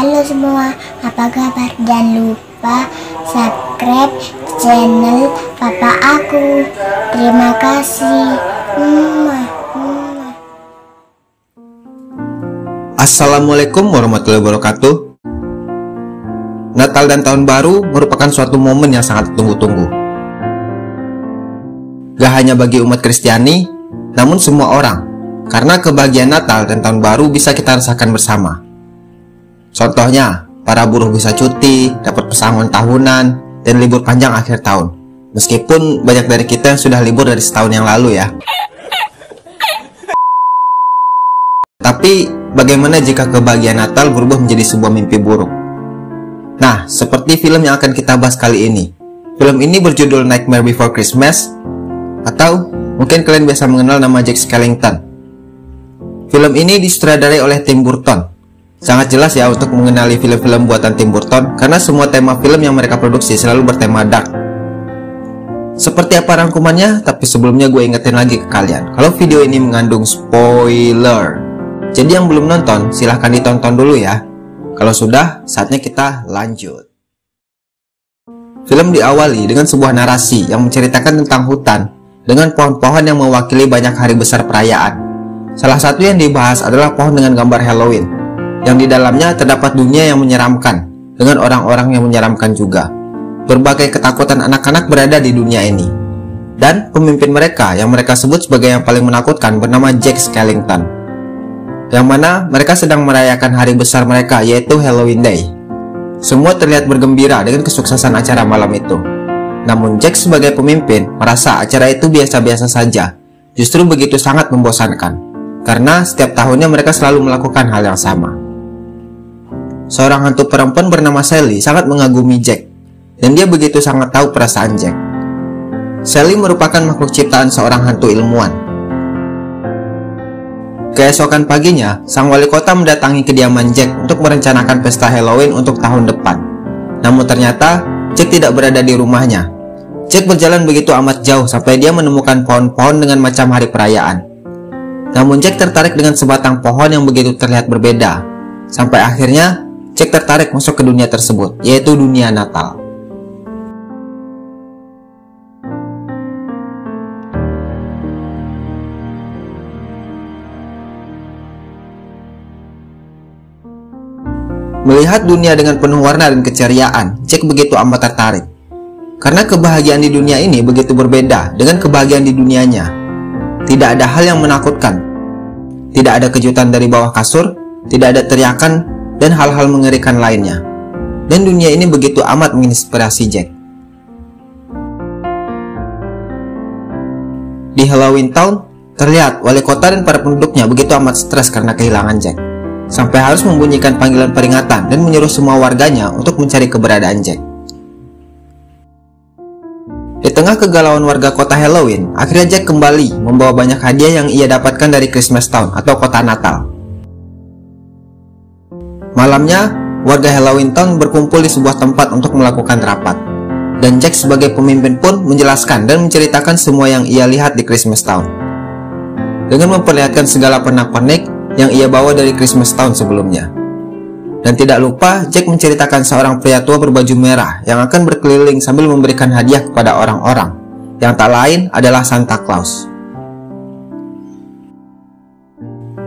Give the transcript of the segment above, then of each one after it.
Halo semua, apa kabar? Jangan lupa subscribe channel papa aku. Terima kasih. Assalamualaikum warahmatullahi wabarakatuh. Natal dan Tahun Baru merupakan suatu momen yang sangat ditunggu-tunggu. Gak hanya bagi umat Kristiani, namun semua orang. Karena kebahagiaan Natal dan Tahun Baru bisa kita rasakan bersama. Contohnya, para buruh bisa cuti, dapat pesangon tahunan, dan libur panjang akhir tahun. Meskipun banyak dari kita yang sudah libur dari setahun yang lalu ya. Tapi, bagaimana jika kebahagiaan Natal berubah menjadi sebuah mimpi buruk? Nah, seperti film yang akan kita bahas kali ini. Film ini berjudul Nightmare Before Christmas, atau mungkin kalian biasa mengenal nama Jack Skellington. Film ini disutradarai oleh Tim Burton. Sangat jelas ya untuk mengenali film-film buatan Tim Burton, karena semua tema film yang mereka produksi selalu bertema dark. Seperti apa rangkumannya? Tapi sebelumnya gue ingetin lagi ke kalian, kalau video ini mengandung spoiler. Jadi yang belum nonton, silahkan ditonton dulu ya. Kalau sudah, saatnya kita lanjut. Film diawali dengan sebuah narasi yang menceritakan tentang hutan dengan pohon-pohon yang mewakili banyak hari besar perayaan. Salah satu yang dibahas adalah pohon dengan gambar Halloween, yang di dalamnya terdapat dunia yang menyeramkan, dengan orang-orang yang menyeramkan juga. Berbagai ketakutan anak-anak berada di dunia ini. Dan pemimpin mereka yang mereka sebut sebagai yang paling menakutkan bernama Jack Skellington. Yang mana mereka sedang merayakan hari besar mereka, yaitu Halloween Day. Semua terlihat bergembira dengan kesuksesan acara malam itu. Namun Jack sebagai pemimpin merasa acara itu biasa-biasa saja. Justru begitu sangat membosankan. Karena setiap tahunnya mereka selalu melakukan hal yang sama. Seorang hantu perempuan bernama Sally sangat mengagumi Jack, dan dia begitu sangat tahu perasaan Jack. Sally merupakan makhluk ciptaan seorang hantu ilmuwan. Keesokan paginya, sang wali kota mendatangi kediaman Jack untuk merencanakan pesta Halloween untuk tahun depan. Namun ternyata, Jack tidak berada di rumahnya. Jack berjalan begitu amat jauh sampai dia menemukan pohon-pohon dengan macam hari perayaan. Namun Jack tertarik dengan sebatang pohon yang begitu terlihat berbeda. Sampai akhirnya, Jack tertarik masuk ke dunia tersebut, yaitu dunia Natal. Melihat dunia dengan penuh warna dan keceriaan, Jack begitu amat tertarik. Karena kebahagiaan di dunia ini begitu berbeda dengan kebahagiaan di dunianya. Tidak ada hal yang menakutkan. Tidak ada kejutan dari bawah kasur, tidak ada teriakan, dan hal-hal mengerikan lainnya. Dan dunia ini begitu amat menginspirasi Jack. Di Halloween Town, terlihat wali kota dan para penduduknya begitu amat stres karena kehilangan Jack. Sampai harus membunyikan panggilan peringatan dan menyuruh semua warganya untuk mencari keberadaan Jack. Di tengah kegalauan warga kota Halloween, akhirnya Jack kembali membawa banyak hadiah yang ia dapatkan dari Christmas Town atau kota Natal. Malamnya, warga Halloween Town berkumpul di sebuah tempat untuk melakukan rapat. Dan Jack sebagai pemimpin pun menjelaskan dan menceritakan semua yang ia lihat di Christmas Town. Dengan memperlihatkan segala pernak-pernik yang ia bawa dari Christmas Town sebelumnya. Dan tidak lupa, Jack menceritakan seorang pria tua berbaju merah yang akan berkeliling sambil memberikan hadiah kepada orang-orang, yang tak lain adalah Santa Claus.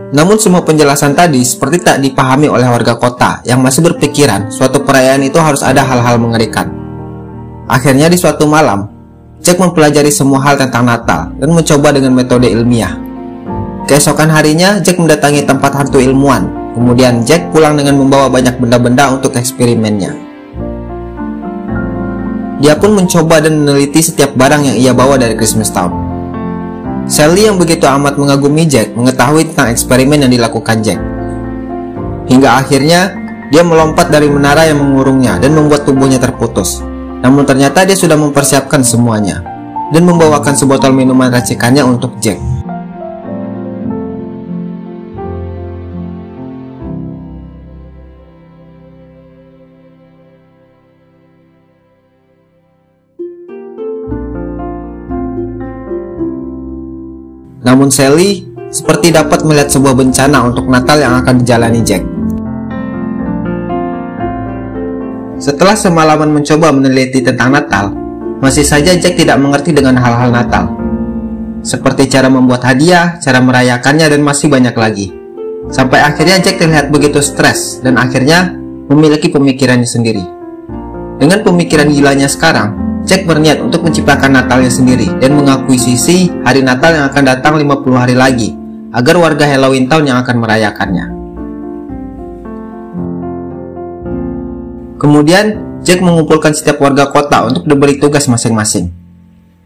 Namun semua penjelasan tadi seperti tak dipahami oleh warga kota yang masih berpikiran suatu perayaan itu harus ada hal-hal mengerikan. Akhirnya di suatu malam, Jack mempelajari semua hal tentang Natal dan mencoba dengan metode ilmiah. Keesokan harinya, Jack mendatangi tempat hantu ilmuwan. Kemudian Jack pulang dengan membawa banyak benda-benda untuk eksperimennya. Dia pun mencoba dan meneliti setiap barang yang ia bawa dari Christmas Town. Sally yang begitu amat mengagumi Jack mengetahui tentang eksperimen yang dilakukan Jack. Hingga akhirnya, dia melompat dari menara yang mengurungnya dan membuat tubuhnya terputus. Namun ternyata dia sudah mempersiapkan semuanya dan membawakan sebotol minuman racikannya untuk Jack. Namun Sally seperti dapat melihat sebuah bencana untuk Natal yang akan dijalani Jack. Setelah semalaman mencoba meneliti tentang Natal, masih saja Jack tidak mengerti dengan hal-hal Natal. Seperti cara membuat hadiah, cara merayakannya, dan masih banyak lagi. Sampai akhirnya Jack terlihat begitu stres dan akhirnya memiliki pemikirannya sendiri. Dengan pemikiran gilanya sekarang, Jack berniat untuk menciptakan Natalnya sendiri dan mengakuisisi hari Natal yang akan datang 50 hari lagi agar warga Halloween Town yang akan merayakannya. Kemudian, Jack mengumpulkan setiap warga kota untuk diberi tugas masing-masing.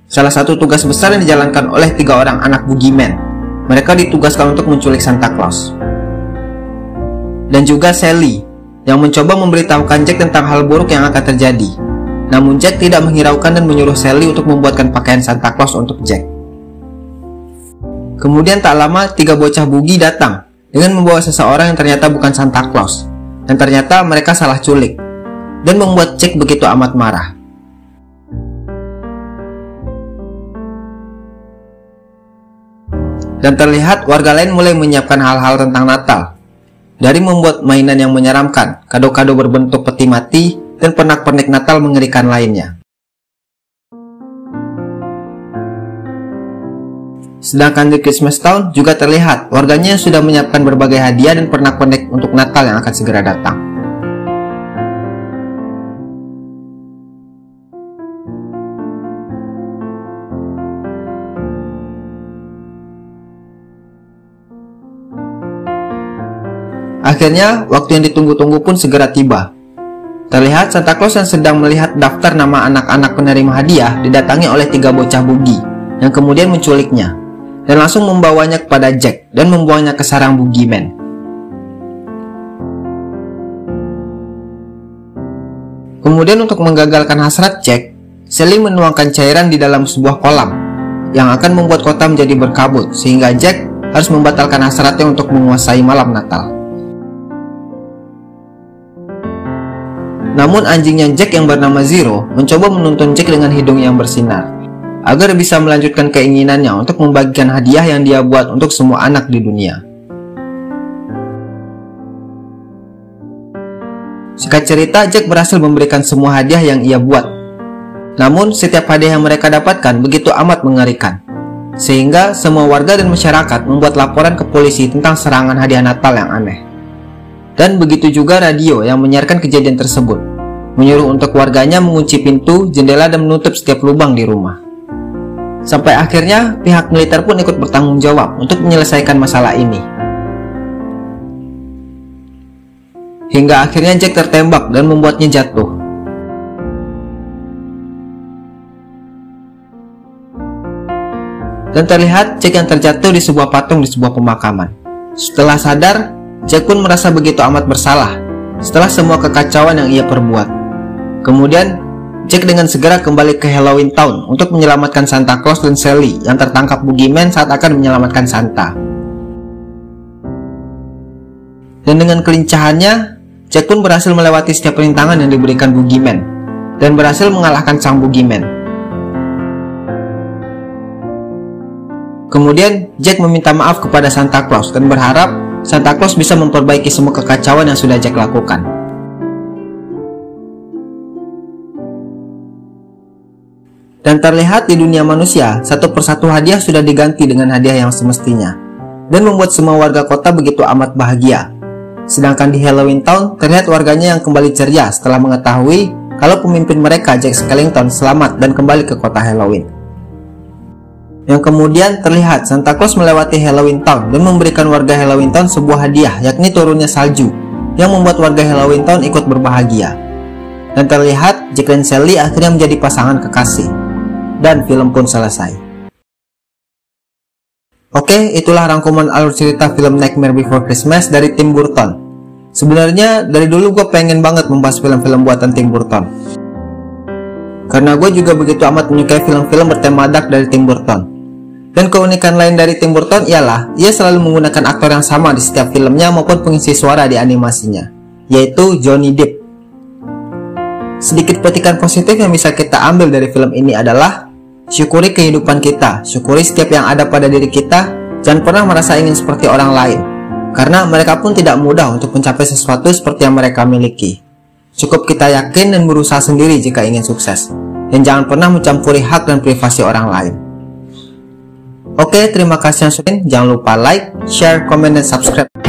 Salah satu tugas besar yang dijalankan oleh 3 orang anak boogeyman. Mereka ditugaskan untuk menculik Santa Claus. Dan juga Sally, yang mencoba memberitahukan Jack tentang hal buruk yang akan terjadi. Namun Jack tidak menghiraukan dan menyuruh Sally untuk membuatkan pakaian Santa Claus untuk Jack. Kemudian tak lama 3 bocah boogie datang dengan membawa seseorang yang ternyata bukan Santa Claus. Dan ternyata mereka salah culik. Dan membuat Jack begitu amat marah. Dan terlihat warga lain mulai menyiapkan hal-hal tentang Natal. Dari membuat mainan yang menyeramkan, kado-kado berbentuk peti mati, dan pernak-pernik Natal mengerikan lainnya. Sedangkan di Christmas Town juga terlihat warganya sudah menyiapkan berbagai hadiah dan pernak-pernik untuk Natal yang akan segera datang. Akhirnya, waktu yang ditunggu-tunggu pun segera tiba. Terlihat Santa Claus yang sedang melihat daftar nama anak-anak penerima hadiah didatangi oleh 3 bocah boogie yang kemudian menculiknya dan langsung membawanya kepada Jack dan membuangnya ke sarang boogeyman. Kemudian untuk menggagalkan hasrat Jack, Sally menuangkan cairan di dalam sebuah kolam yang akan membuat kota menjadi berkabut sehingga Jack harus membatalkan hasratnya untuk menguasai malam Natal. Namun anjingnya Jack yang bernama Zero mencoba menuntun Jack dengan hidung yang bersinar agar bisa melanjutkan keinginannya untuk membagikan hadiah yang dia buat untuk semua anak di dunia. Singkat cerita, Jack berhasil memberikan semua hadiah yang ia buat. Namun setiap hadiah yang mereka dapatkan begitu amat mengerikan, sehingga semua warga dan masyarakat membuat laporan ke polisi tentang serangan hadiah Natal yang aneh. Dan begitu juga radio yang menyiarkan kejadian tersebut, menyuruh untuk warganya mengunci pintu, jendela, dan menutup setiap lubang di rumah. Sampai akhirnya pihak militer pun ikut bertanggung jawab untuk menyelesaikan masalah ini. Hingga akhirnya Jack tertembak dan membuatnya jatuh. Dan terlihat Jack yang terjatuh di sebuah patung di sebuah pemakaman. Setelah sadar, Jack pun merasa begitu amat bersalah setelah semua kekacauan yang ia perbuat. Kemudian, Jack dengan segera kembali ke Halloween Town untuk menyelamatkan Santa Claus dan Sally yang tertangkap boogeyman saat akan menyelamatkan Santa. Dan dengan kelincahannya, Jack pun berhasil melewati setiap rintangan yang diberikan boogeyman dan berhasil mengalahkan sang boogeyman. Kemudian, Jack meminta maaf kepada Santa Claus dan berharap Santa Claus bisa memperbaiki semua kekacauan yang sudah Jack lakukan. Dan terlihat di dunia manusia, satu persatu hadiah sudah diganti dengan hadiah yang semestinya, dan membuat semua warga kota begitu amat bahagia. Sedangkan di Halloween Town, terlihat warganya yang kembali ceria setelah mengetahui kalau pemimpin mereka, Jack Skellington, selamat dan kembali ke kota Halloween. Yang kemudian terlihat Santa Claus melewati Halloween Town dan memberikan warga Halloween Town sebuah hadiah, yakni turunnya salju, yang membuat warga Halloween Town ikut berbahagia. Dan terlihat Jack dan Sally akhirnya menjadi pasangan kekasih. Dan film pun selesai. Oke, itulah rangkuman alur cerita film Nightmare Before Christmas dari Tim Burton. Sebenarnya dari dulu gue pengen banget membahas film-film buatan Tim Burton, karena gue juga begitu amat menyukai film-film bertema dark dari Tim Burton. Dan keunikan lain dari Tim Burton ialah ia selalu menggunakan aktor yang sama di setiap filmnya maupun pengisi suara di animasinya, yaitu Johnny Depp. Sedikit petikan positif yang bisa kita ambil dari film ini adalah syukuri kehidupan kita, syukuri setiap yang ada pada diri kita, jangan pernah merasa ingin seperti orang lain, karena mereka pun tidak mudah untuk mencapai sesuatu seperti yang mereka miliki. Cukup kita yakin dan berusaha sendiri jika ingin sukses. Dan jangan pernah mencampuri hak dan privasi orang lain. Oke, terima kasih yang sudah. Jangan lupa like, share, komen, dan subscribe.